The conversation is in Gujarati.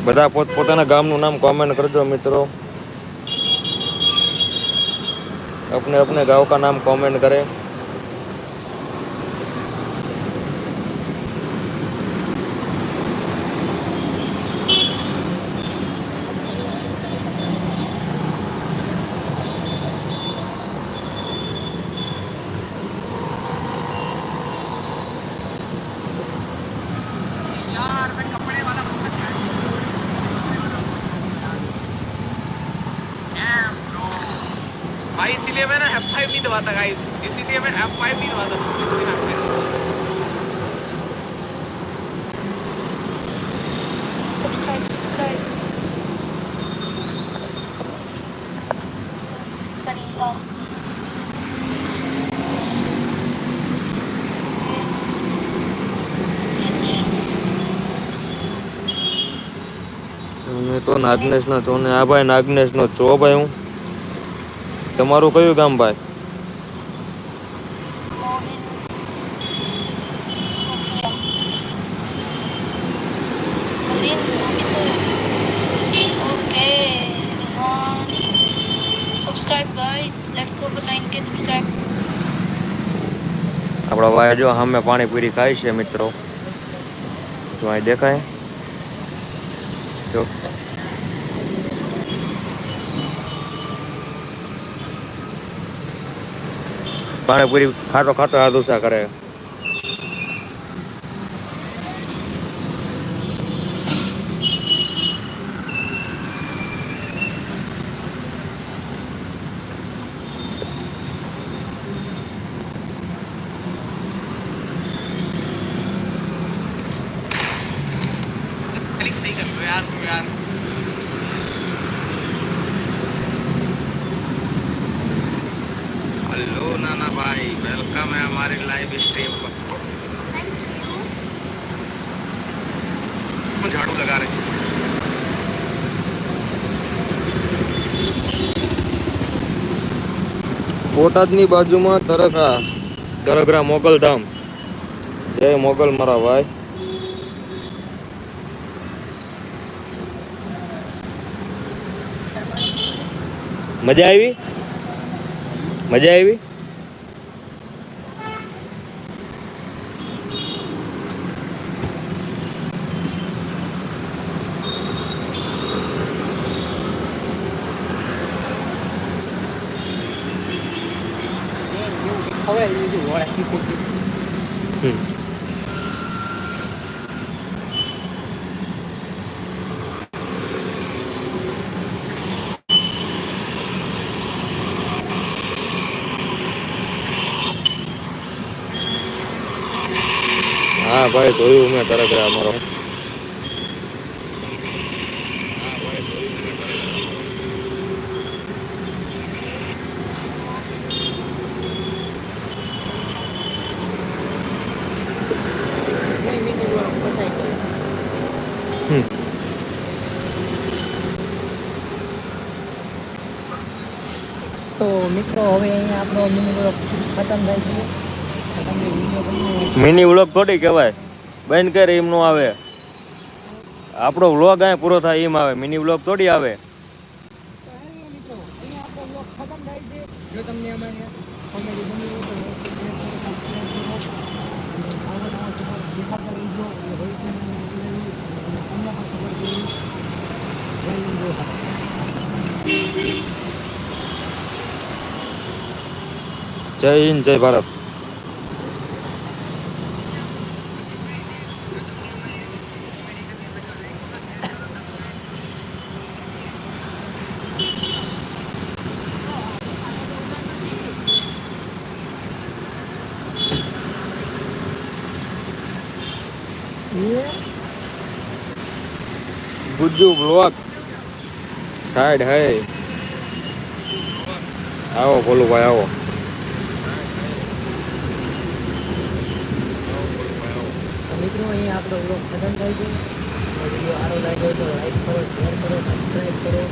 બધા પોતાના ગામનું નામ કમેન્ટ કરજો મિત્રો. अपने अपने गांव का नाम कमेंट करें. इसीलिए मैं ना F5 नहीं दबाता गाइस, इसीलिए मैं F5 नहीं दबाता दूसरी स्क्रीन पे. सब्सक्राइब करिएगा. मैं तो नागनेश नो छो ने आ भाई नागनेश नो छो भाई. हूँ તમારું કયું ગામ ભાઈ? આપણા ભાઈ જો સામે પાણીપુરી ખાય છે મિત્રો. જો અહીં દેખાય જો પાણીપુરી ખાતો ખાતો આ દોસા કરે. सही कर लो यार तुम यार. हेलो नाना भाई, वेलकम है हमारे लाइव स्ट्रीम पर. झाड़ू लगा रहे हैं. બોટાદની બાજુમાં તરગરા મોગલધામ. જય મોગલ મારા ભાઈ. મજા આવી? મજા આવી? હા ભાઈ જોયું મેં તરગરા અમારો. તો મિત્રો હવે અહીંયા આપણો મિની વ્લોગ ખતમ થાય છે. મિની વ્લોગ થોડી કહેવાય, બંધ કરે એમ નો આવે. આપણો વ્લોગ અહીંયા પૂરો થાય એમ આવે, મિની વ્લોગ થોડી આવે. મિત્રો અહીંયા આપણો વ્લોગ ખતમ થાય છે. જો તમને અમારી કોમેડી ગમી હોય તો જય હિન્દ, જય ભારત. ગુજ્જુ બ્લોગ સાઈડ હે. આવો બોલું ભાઈ આવો. મિત્રો અહીંયા આપણો વ્લોગ ખતમ થાય છે. વિડીયો સારો લાગ્યો તો લાઈક કરો, શેર કરો, સબસ્ક્રાઈબ કરો.